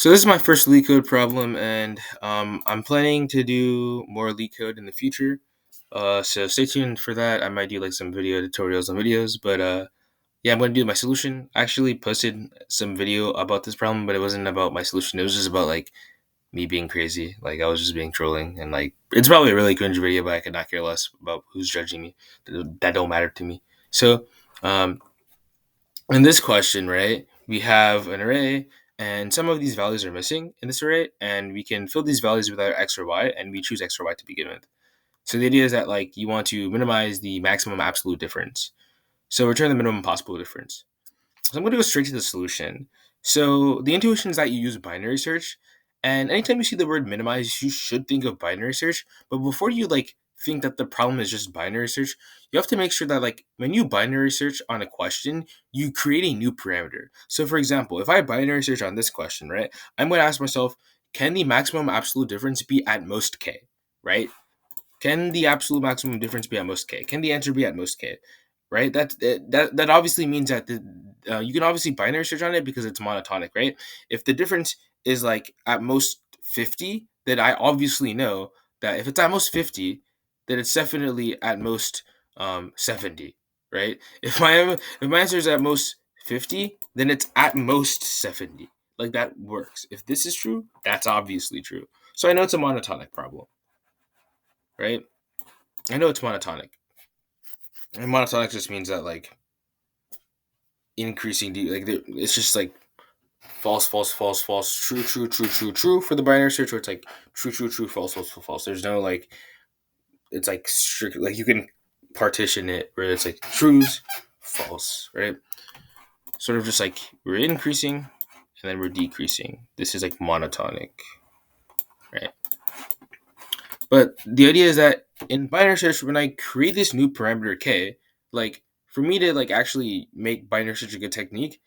So this is my first leetcode problem, and I'm planning to do more leetcode in the future. So stay tuned for that. I might do like some video tutorials on videos, but yeah, I'm gonna do my solution. I actually posted some video about this problem, but it wasn't about my solution. It was just about like me being crazy. Like I was just being trolling, and like it's probably a really cringe video, but I could not care less about who's judging me. That don't matter to me. So um, in this question, right, we have an array and some of these values are missing in this array, and we can fill these values with either x or y, and we choose x or y to begin with. So the idea is that like you want to minimize the maximum absolute difference. So return the minimum possible difference. So I'm going to go straight to the solution. So the intuition is that you use binary search, and anytime you see the word minimize, you should think of binary search. But before you like think that the problem is just binary search, you have to make sure that like when you binary search on a question, you create a new parameter. So for example, if I binary search on this question, right, I'm going to ask myself, can the maximum absolute difference be at most k, right? Can the absolute maximum difference be at most k? Can the answer be at most k? Right? That obviously means that you can obviously binary search on it because it's monotonic, right? If the difference is like at most 50, then I obviously know that if it's at most 50, then it's definitely at most 70, right? If my answer is at most 50, then it's at most 70. Like that works. If this is true, that's obviously true. So I know it's a monotonic problem, right? I know it's monotonic. And monotonic just means that like increasing like it's just like false, false, false, false, true, true, true, true, true for the binary search, where it's like true, true, true, false, false, false, false. There's no like it's like strict like you can partition it where it's like trues, false, right? Sort of just like we're increasing and then we're decreasing. This is like monotonic, right? But the idea is that in binary search, when I create this new parameter k, like for me to like actually make binary search a good technique,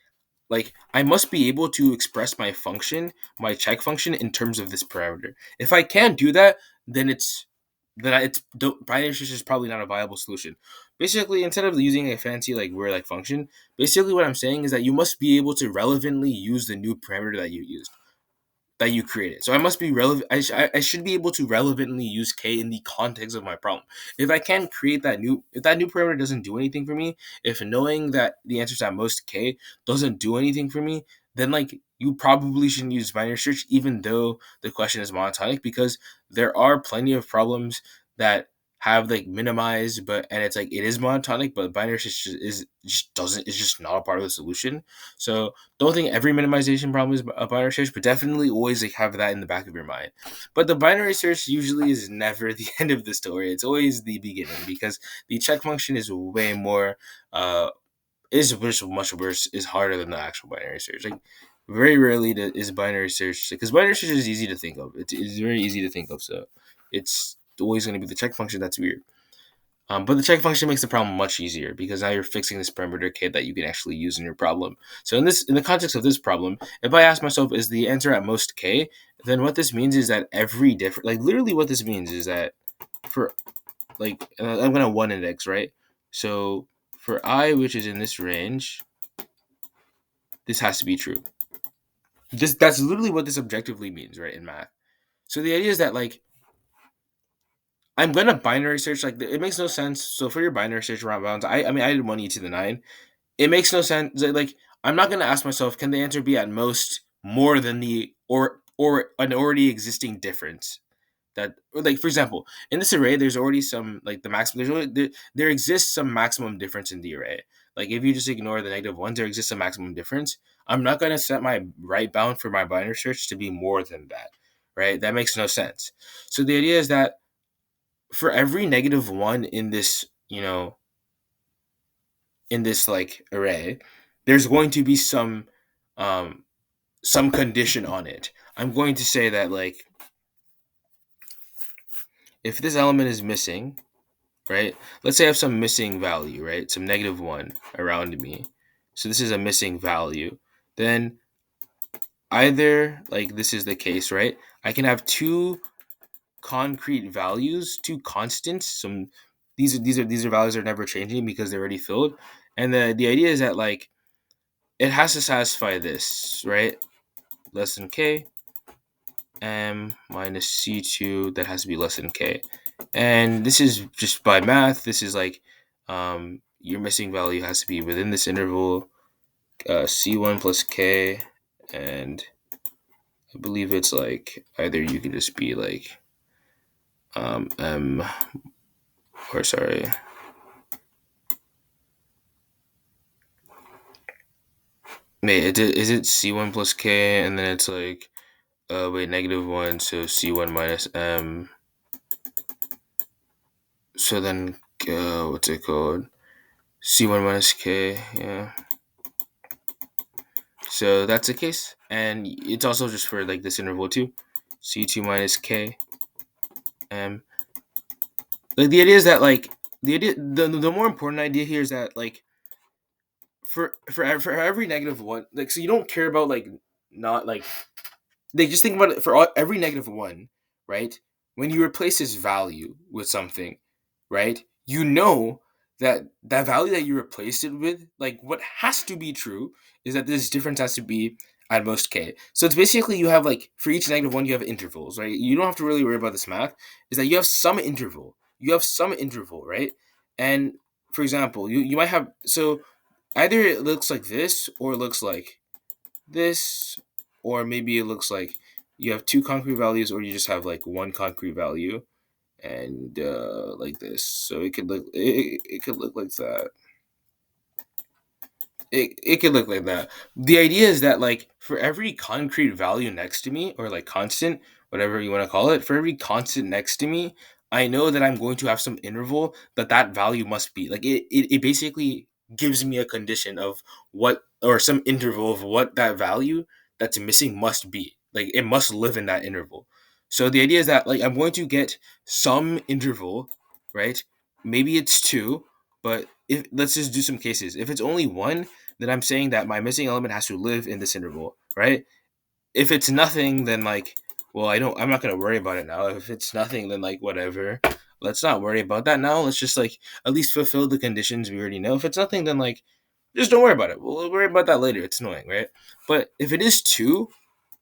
like I must be able to express my function, my check function in terms of this parameter. If I can't do that, then it's binary search is probably not a viable solution. Basically, instead of using a fancy like word like function, basically what I'm saying is that you must be able to relevantly use the new parameter that you used, that you created. So I must be relevant. I should be able to relevantly use k in the context of my problem. If I can't create if that new parameter doesn't do anything for me, if knowing that the answer is at most k doesn't do anything for me, then like you probably shouldn't use binary search, even though the question is monotonic, because there are plenty of problems that have like minimized, but and it's like it is monotonic, but binary search is just not a part of the solution. So don't think every minimization problem is a binary search, but definitely always like have that in the back of your mind. But the binary search usually is never the end of the story. It's always the beginning, because the check function is way more is much worse, is harder than the actual binary search. Like very rarely is binary search, because binary search is easy to think of. It's very easy to think of. So it's always going to be the check function that's weird. But the check function makes the problem much easier, because now you're fixing this parameter k that you can actually use in your problem. So in the context of this problem, if I ask myself, is the answer at most k? Then what this means is that every different, like literally what this means is that for like I'm gonna one index, right? So for I, which is in this range, this has to be true. That's literally what this objectively means, right, in math. So the idea is that like I'm gonna binary search, like it makes no sense. So for your binary search around bounds, I mean I did 1 e to the 9. It makes no sense. Like I'm not gonna ask myself, can the answer be at most more than the or an already existing difference? That, like for example, in this array, there's already some like the maximum. There exists some maximum difference in the array. Like if you just ignore the negative ones, there exists a maximum difference. I'm not gonna set my right bound for my binary search to be more than that, right? That makes no sense. So the idea is that for every negative one in this, in this like array, there's going to be um some condition on it. I'm going to say that like if this element is missing, right? Let's say I have some missing value, right? Some -1 around me. So this is a missing value. Then either like this is the case, right? I can have two concrete values, two constants. Some these are values that are never changing because they're already filled. And the idea is that like it has to satisfy this, right? less than k, m minus c2 that has to be less than k. And this is just by math. This is like your missing value has to be within this interval, c1 plus k, and I believe it's like either you can just be like m, or sorry, wait, is it c1 plus k, and then it's like wait, -1, so c1 minus m. So then what's it called? C1 minus k, yeah. So that's the case, and it's also just for like this interval too. C2 minus k m. Like the idea is that like the more important idea here is that like for every -1, like, so you don't care about like not like they just think about it for every -1, right? When you replace this value with something, right? You know that that value that you replaced it with, like what has to be true is that this difference has to be at most k. So it's basically you have like for each -1 you have intervals, right? You don't have to really worry about this math. Is that you have some interval. You have some interval, right? And for example, you might have so either it looks like this or it looks like this, or maybe it looks like you have two concrete values or you just have like one concrete value, and like this. So it could look like that. It could look like that. The idea is that like for every concrete value next to me, or like constant, whatever you want to call it, for every constant next to me, I know that I'm going to have some interval that that value must be. Like it basically gives me a condition of what, or some interval of what that value that's missing must be. Like it must live in that interval. So the idea is that like I'm going to get some interval, right? Maybe it's two, but if let's just do some cases. If it's only one, then I'm saying that my missing element has to live in this interval, right? If it's nothing, then like, well, I'm not gonna worry about it now. If it's nothing, then like whatever. Let's not worry about that now. Let's just like at least fulfill the conditions we already know. If it's nothing, then like just don't worry about it. We'll worry about that later. It's annoying, right? But if it is two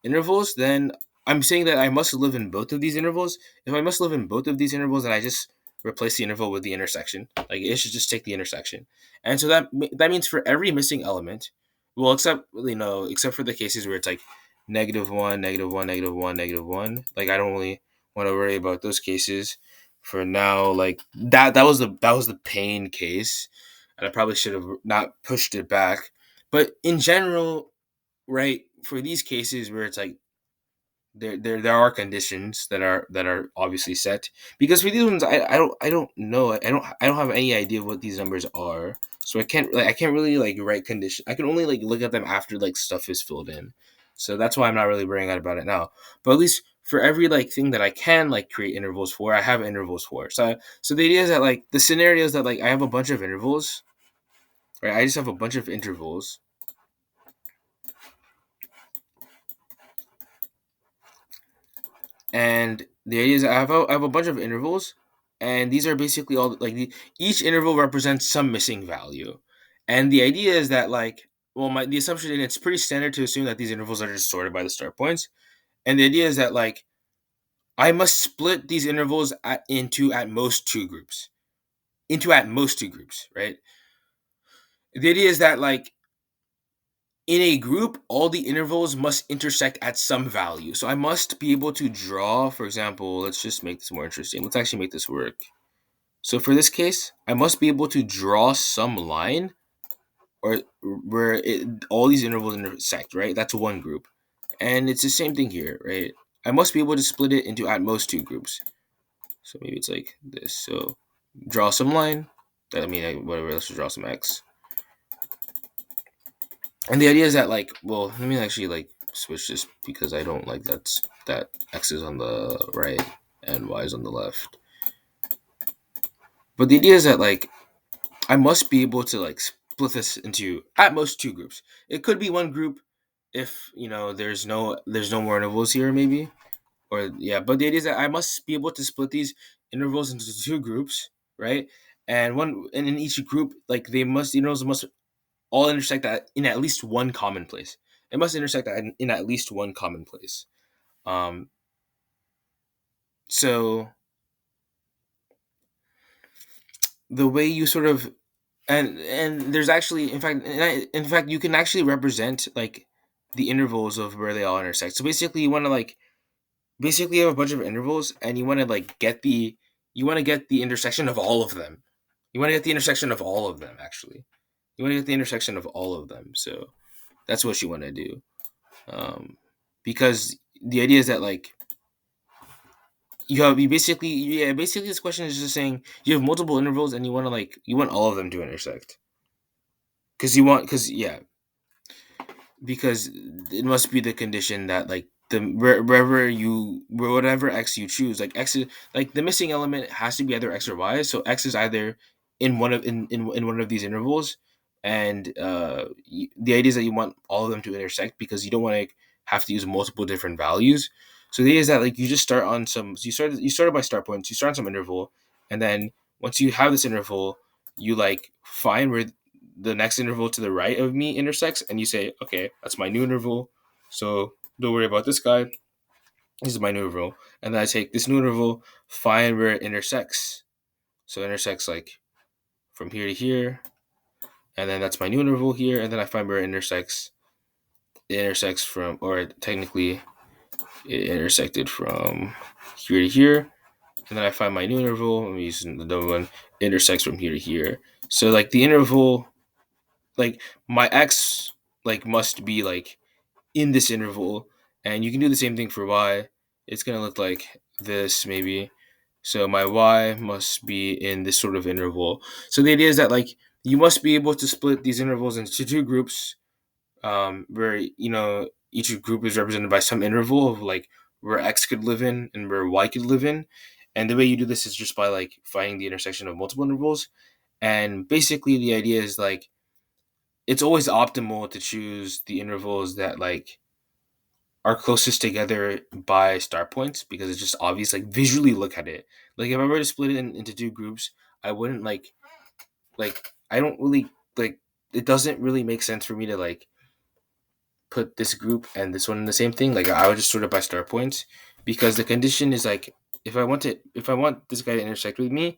intervals, then I'm saying that I must live in both of these intervals. If I must live in both of these intervals, then I just replace the interval with the intersection. Like it should just take the intersection. And so that means for every missing element, well, except for the cases where it's like -1, -1, -1, -1. Like I don't really want to worry about those cases for now. Like that was the pain case, and I probably should have not pushed it back. But in general, right, for these cases where it's like there are conditions that are obviously set, because for these ones I don't know, I don't have any idea what these numbers are, so I can't really like write condition. I can only like look at them after like stuff is filled in, so that's why I'm not really worrying out about it now. But at least for every like thing that I can like create intervals for, I have intervals for. So the idea is that like the scenario is that like I have a bunch of intervals, right? I just have a bunch of intervals. And the idea is I have a bunch of intervals, and these are basically all like each interval represents some missing value. And the idea is that like, well, the assumption, and it's pretty standard to assume that these intervals are just sorted by the start points. And the idea is that like I must split these intervals into at most two groups, right? The idea is that like in a group, all the intervals must intersect at some value. So I must be able to draw, for example, let's just make this more interesting. Let's actually make this work. So for this case, I must be able to draw some line or where all these intervals intersect, right? That's one group. And it's the same thing here, right? I must be able to split it into at most two groups. So maybe it's like this. So draw some line. Whatever, let's just draw some x. And the idea is that like, well, let me actually like switch this because I don't like that x is on the right and y is on the left. But the idea is that like I must be able to like split this into at most two groups. It could be one group if there's no more intervals here maybe, or yeah. But the idea is that I must be able to split these intervals into two groups, right? And in each group, like the intervals must all intersect in at least one common place. it must intersect in at least one common place. Um, so the way you sort of and there's actually in fact you can actually represent like the intervals of where they all intersect. So basically you want to like basically you have a bunch of intervals and you want to like get the intersection of all of them. You want to get the intersection of all of them actually. You want to get the intersection of all of them. So that's what you want to do. Because the idea is that like you basically basically this question is just saying you have multiple intervals and you want all of them to intersect because because it must be the condition that like wherever whatever x you choose, like x is like the missing element has to be either x or y, so x is either in one of these intervals, and the idea is that you want all of them to intersect because you don't want to have to use multiple different values. So the idea is that like you just start on some so you started by start points, you start on some interval, and then once you have this interval you like find where the next interval to the right of me intersects, and you say, okay, that's my new interval. So don't worry about this guy. This is my new interval. And then I take this new interval, find where it intersects. So it intersects like from here to here. And then that's my new interval here. And then I find where it intersects. It intersects from, or technically, it intersected from here to here. And then I find my new interval. I'm using the double one. Intersects from here to here. So like the interval, like my x like must be like in this interval, and you can do the same thing for y. It's going to look like this maybe. So my y must be in this sort of interval. So the idea is that like you must be able to split these intervals into two groups, where each group is represented by some interval of like where x could live in and where y could live in. And the way you do this is just by like finding the intersection of multiple intervals. And basically the idea is like it's always optimal to choose the intervals that like are closest together by start points because it's just obvious. Like visually look at it. Like if I were to split it into two groups, I wouldn't I don't really like it doesn't really make sense for me to like put this group and this one in the same thing. Like I would just sort it by start points because the condition is like if I want this guy to intersect with me,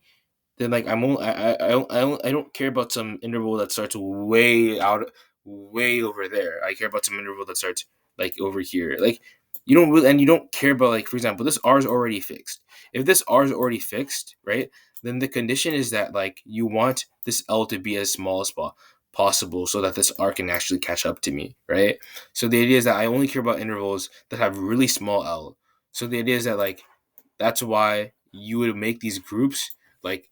then like I'm only, I don't care about some interval that starts way over there. I care about some interval that starts like over here. Like you don't really, and you don't care about like for example, this R is already fixed. If this R is already fixed, right, then the condition is that like you want this L to be as small as possible so that this R can actually catch up to me, right? So the idea is that I only care about intervals that have really small L. So the idea is that like that's why you would make these groups like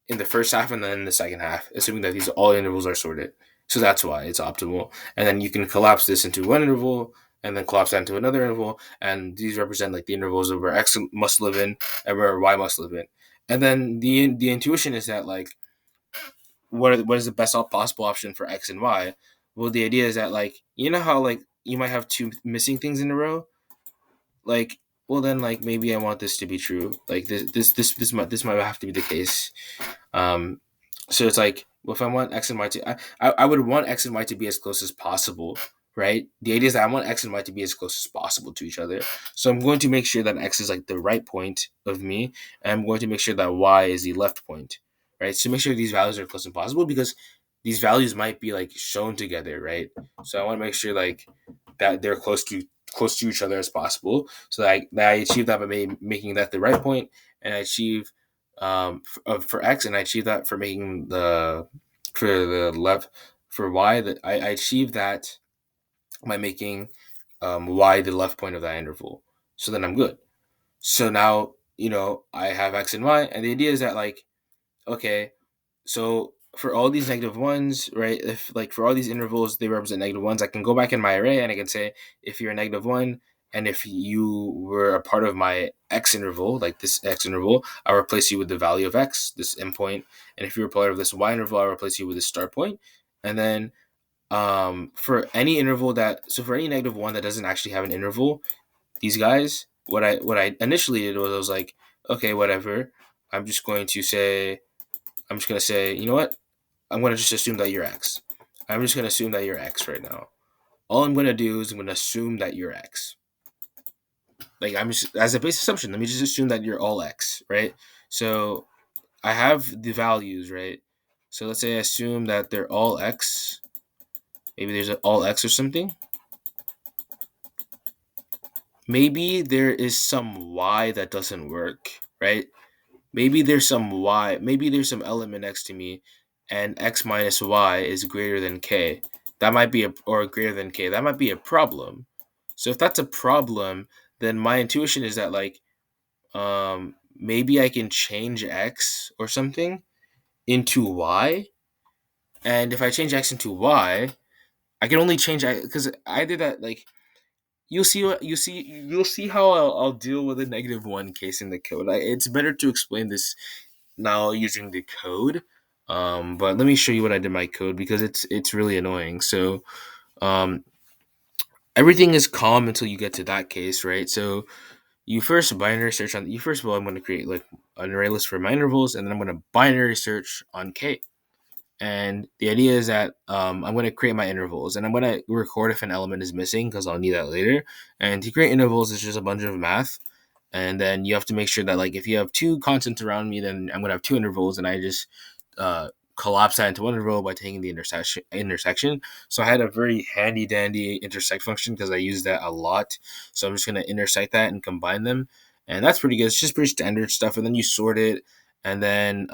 in the first half and then in the second half, assuming that these all intervals are sorted. So that's why it's optimal. And then you can collapse this into one interval and then collapse that into another interval. And these represent like the intervals of where X must live in and where Y must live in. And then the intuition is that like what is the best possible option for X and Y? Well, the idea is that like you know how like you might have two missing things in a row, like well then like maybe I want this to be true. Like this might have to be the case. Um, so it's like, well, if I want X and Y to, I would want X and Y to be as close as possible, right? The idea is that I want X and Y to be as close as possible to each other. So I'm going to make sure that X is like the right point of me, and I'm going to make sure that Y is the left point, right? So make sure these values are close as possible because these values might be like shown together, right? So I want to make sure like that they're close to each other as possible, so that I achieve that by making that the right point, and I achieve for X, and I achieve that for making the for the left for Y. That I achieve that by making Y the left point of that interval. So then I'm good. So now I have X and Y, and the idea is that like okay, so for all these negative ones, right? If like for all these intervals they represent negative ones, I can go back in my array and I can say if you're a negative one and if you were a part of my x interval, like this x interval, I'll replace you with the value of x, this endpoint. And if you're a part of this y interval, I'll replace you with this start point. And then for any interval for any negative one that doesn't actually have an interval, these guys, what I initially did was I was like, okay, whatever. I'm just going to say you know what? I'm going to just assume that you're X. I'm just going to assume that you're X right now. all I'm gonna do is I'm gonna assume that you're X. Like I'm just as a base assumption, let me just assume that you're all X, right? So I have the values, right? So let's say I assume that they're all X. Maybe there's an all X or something. Maybe there is some Y that doesn't work, right? Maybe there's some Y, maybe there's some element next to me, and X minus Y is greater than K. That might be or greater than K. That might be a problem. So if that's a problem, then my intuition is that like maybe I can change X or something into Y. And if I change X into Y, I can only change because I did that like you'll see how I'll deal with a -1 case in the code. It's better to explain this now using the code. But let me show you what I did in my code because it's really annoying. So um, everything is calm until you get to that case, right? So you first binary search on you first of all I'm going to create like an array list for my intervals, and then I'm going to binary search on K. And the idea is that I'm going to create my intervals, and I'm going to record if an element is missing because I'll need that later. And to create intervals is just a bunch of math, and then you have to make sure that like if you have two constants around me, then I'm going to have two intervals, and I just uh, collapse that into one interval by taking the intersection. So I had a very handy dandy intersect function because I use that a lot. So I'm just going to intersect that and combine them, and that's pretty good. It's just pretty standard stuff, and then you sort it, and then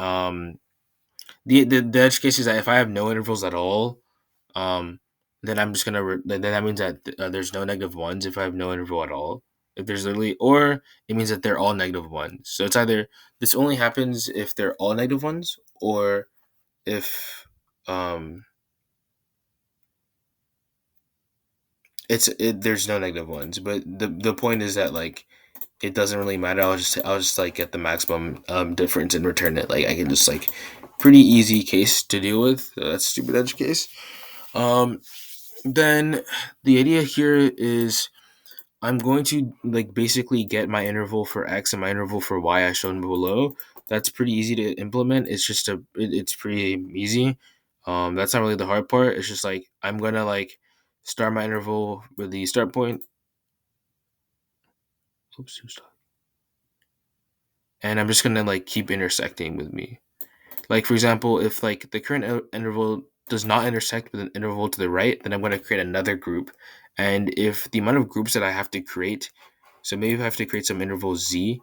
the edge case is that if I have no intervals at all, um, then I'm just gonna then that means that there's no -1s if I have no interval at all. If there's literally, or it means that they're all -1s. So it's either this only happens if they're all -1s, or if there's no -1s. But the point is that like it doesn't really matter. I'll just like get the maximum difference and return it. Like I can just like pretty easy case to deal with. That's stupid edge case. Um, then the idea here is I'm going to like basically get my interval for X and my interval for Y as shown below. That's pretty easy to implement. It's just it's pretty easy. That's not really the hard part. It's just like I'm gonna like start my interval with the start point. Oops, and I'm just gonna like keep intersecting with me. Like for example, if like the current interval does not intersect with an interval to the right, then I'm going to create another group. And if the amount of groups that I have to create, so maybe if I have to create some interval z,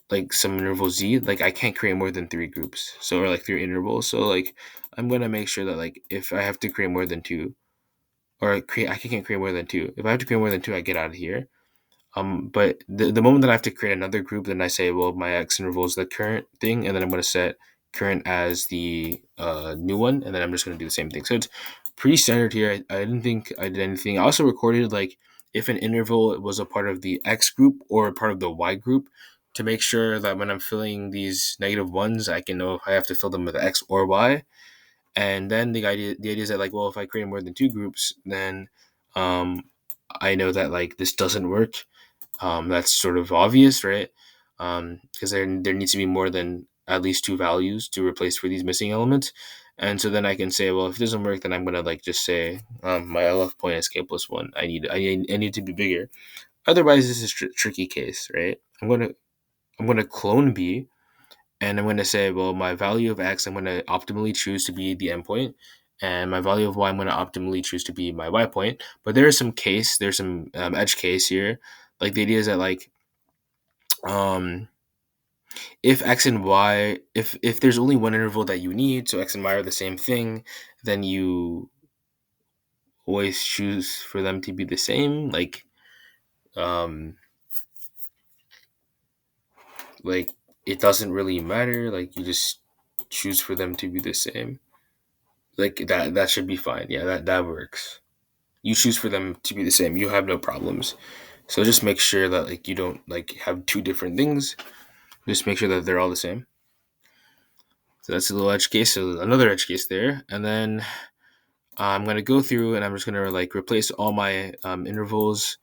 like I can't create more than three groups. So or like three intervals. So like I'm going to make sure that like if I have to create more than two, or create I can't create more than two. If I have to create more than two, I get out of here. But the moment that I have to create another group, then I say, well, my X interval is the current thing, and then I'm going to set current as the new one, and then I'm just going to do the same thing. So it's pretty standard here. I didn't think I did anything. I also recorded like if an interval was a part of the X group or a part of the Y group to make sure that when I'm filling these -1s, I can know if I have to fill them with X or Y. And then the idea is that like, well, if I create more than two groups, then um, I know that like this doesn't work. That's sort of obvious, right? Because there needs to be more than at least two values to replace for these missing elements. And so then I can say, well, if it doesn't work, then I'm gonna like just say my LF point is k+1. I need to be bigger. Otherwise, this is tricky case, right? I'm gonna clone B, and I'm gonna say, well, my value of X I'm gonna optimally choose to be the endpoint, and my value of Y I'm gonna optimally choose to be my Y point. But there's some edge case here. Like the idea is that like um if X and Y, if there's only one interval that you need, so X and Y are the same thing, then you always choose for them to be the same. Um like it doesn't really matter. Like you just choose for them to be the same. Like that should be fine. Yeah, that works. You choose for them to be the same. You have no problems. So just make sure that like you don't like have two different things. Just make sure that they're all the same. So that's a little edge case. So another edge case there, and then I'm gonna go through and I'm just gonna like replace all my intervals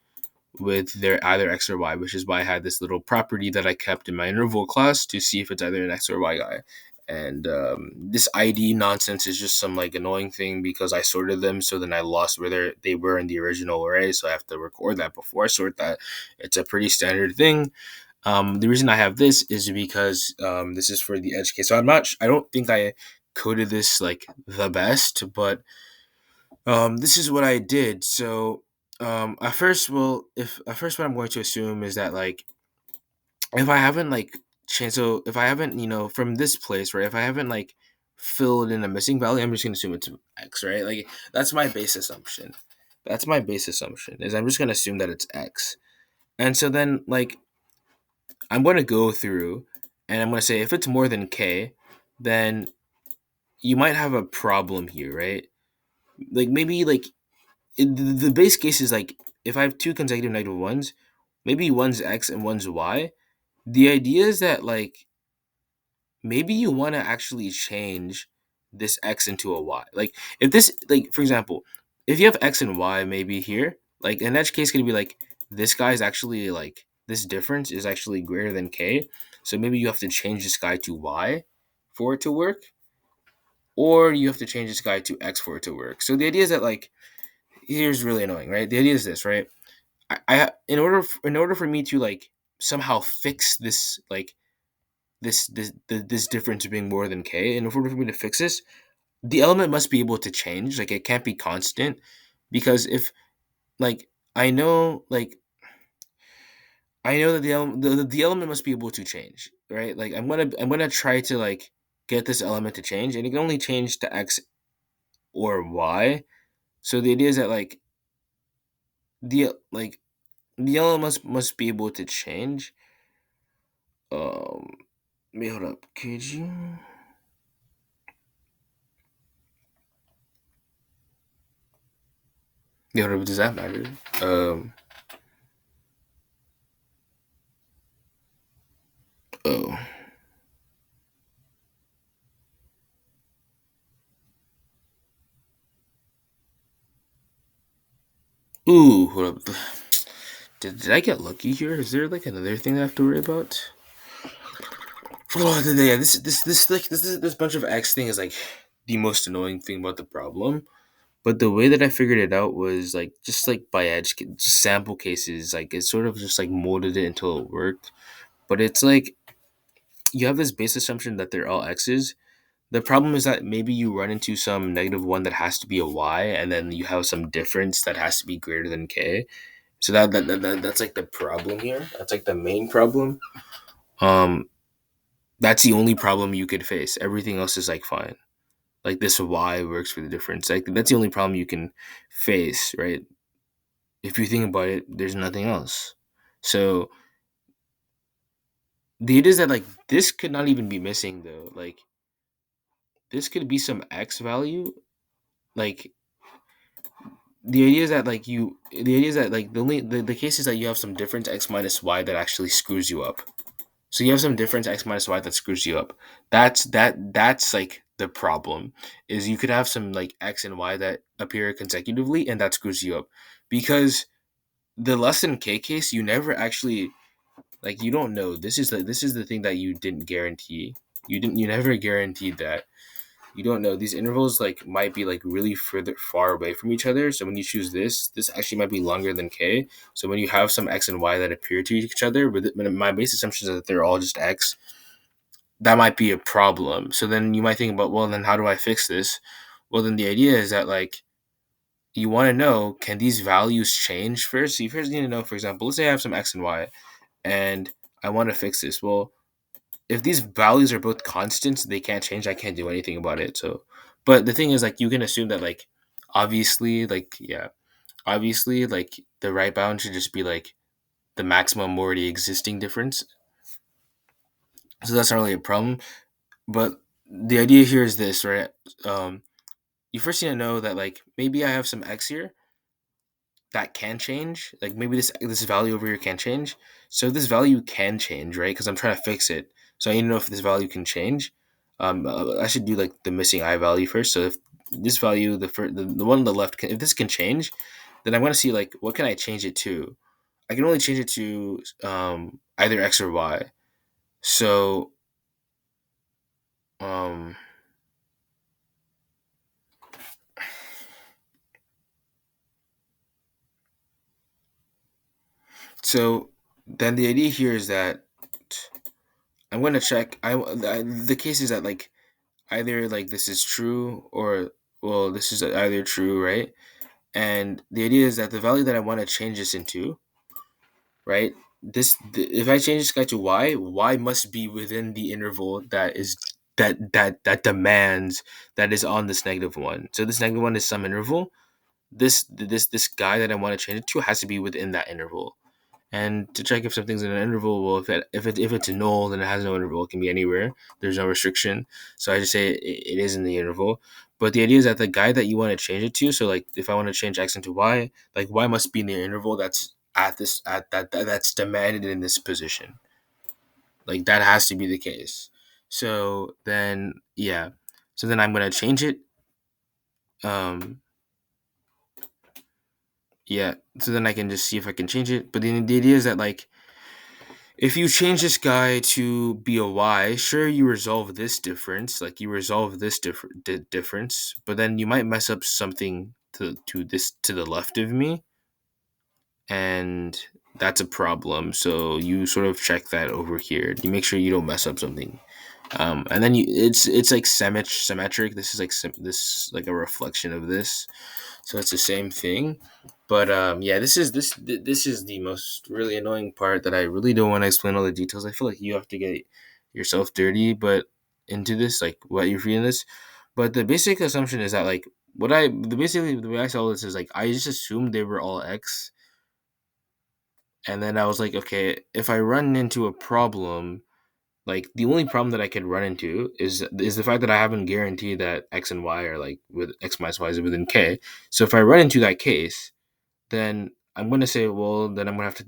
with their either X or Y, which is why I had this little property that I kept in my interval class to see if it's either an X or Y guy. And this ID nonsense is just some like annoying thing because I sorted them, so then I lost where they were in the original array, so I have to record that before I sort that. It's a pretty standard thing. The reason I have this is because this is for the edge case. So I don't think I coded this like the best, but this is what I did. So at first, well, if at first what I'm going to assume is that like if I haven't like changed, so if I haven't, from this place, right? If I haven't like filled in a missing value, I'm just gonna assume it's X, right? Like that's my base assumption. That's my base assumption is I'm just gonna assume that it's X. And so then like I'm gonna go through and I'm gonna say if it's more than K, then you might have a problem here, right? Like maybe like the base case is like if I have two consecutive negative ones, maybe one's X and one's Y. The idea is that like maybe you want to actually change this X into a Y. Like if this like for example, if you have X and Y maybe here, like in that case could be like this guy is actually like this difference is actually greater than K. So maybe you have to change this guy to Y for it to work, or you have to change this guy to X for it to work. So the idea is that like here's really annoying, right? The idea is this, right? I in order for me to like somehow fix this like this difference being more than K, in order for me to fix this, the element must be able to change. Like it can't be constant, because if like I know that the element must be able to change, right? Like I'm gonna try to like get this element to change, and it can only change to X or Y. So the idea is that like the element must be able to change. Um, Wait, hold up. Could you? Yeah, hold up. Does that matter? Um. Oh. Ooh. Hold up. Did I get lucky here? Is there like another thing I have to worry about? Oh, yeah. This bunch of X thing is like the most annoying thing about the problem. But the way that I figured it out was like just like by just sample cases. Like it sort of just like molded it until it worked. But it's like you have this base assumption that they're all X's. The problem is that maybe you run into some negative one that has to be a Y, and then you have some difference that has to be greater than K. So that's like the problem here. That's like the main problem. Um, that's the only problem you could face. Everything else is like fine. Like this Y works for the difference. Like that's the only problem you can face, right? If you think about it, there's nothing else. So the idea is that like this could not even be missing though. Like this could be some X value. Like the idea is that like the case is that you have some difference X minus Y that actually screws you up. So you have some difference X minus Y that screws you up. That's like the problem, is you could have some like X and Y that appear consecutively and that screws you up. Because the less than K case, you never actually like you don't know. This is the thing that you didn't guarantee. You never guaranteed that. You don't know. These intervals like might be like really further far away from each other. So when you choose this actually might be longer than K. So when you have some X and Y that appear to each other, but my base assumption is that they're all just X, that might be a problem. So then you might think about, well, then how do I fix this? Well, then the idea is that like you want to know, can these values change first? So you first need to know, for example, let's say I have some X and Y and I want to fix this. Well, if these values are both constants, they can't change. I can't do anything about it. So, but the thing is, like, you can assume that, like, obviously, like, yeah, obviously, like, the right bound should just be like the maximum already existing difference. So that's not really a problem. But the idea here is this, right? Um, you first need to know that, like, maybe I have some x here that can change. Like maybe this value over here can change. So this value can change, right? Because I'm trying to fix it. So I need to know if this value can change. I should do like the missing I value first. So if this value, the one on the left, if this can change, then I want to see like what can I change it to. I can only change it to either x or y. So Um, so then the idea here is that I'm gonna check. The case is that like either like this is true or well this is either true, right? And the idea is that the value that I want to change this into, right? If I change this guy to y must be within the interval that is that demands that is on this negative one. So this negative one is some interval. This guy that I want to change it to has to be within that interval. And to check if something's in an interval, well, if it's a null, then it has no interval. It can be anywhere. There's no restriction. So I just say it is in the interval. But the idea is that the guy that you want to change it to, so like if I want to change x into y, like y must be in the interval that's that's demanded in this position. Like that has to be the case. So then yeah. So then I'm gonna change it. Um yeah. So then I can just see if I can change it. But then the idea is that like if you change this guy to be a y, sure you resolve this difference, like you resolve this difference, but then you might mess up something to this to the left of me, and that's a problem. So you sort of check that over here. You make sure you don't mess up something. And then it's like symmetric. This is like this like a reflection of this, so it's the same thing. But yeah, this is the most really annoying part that I really don't want to explain all the details. I feel like you have to get yourself dirty, but into this like what you're reading this. But the basic assumption is that like basically the way I saw this is like I just assumed they were all x, and then I was like, okay, if I run into a problem, like the only problem that I could run into is the fact that I haven't guaranteed that x and y are like with x minus y is within k. So if I run into that case, then I'm gonna say, well, then I'm gonna have to.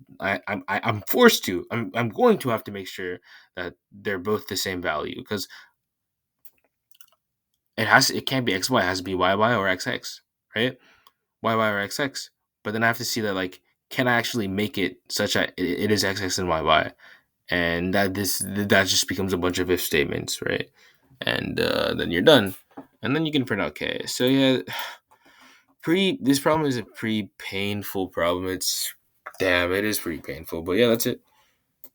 I'm forced to. I'm going to have to make sure that they're both the same value because it can't be x y. It has to be y y or x x, right? Y y or x x. But then I have to see that like can I actually make it such that it is x x and y y, and that just becomes a bunch of if statements, right? And then you're done, and then you can print out k. So yeah, pretty. This problem is a pretty painful problem. It's damn, it is pretty painful. But yeah, that's it.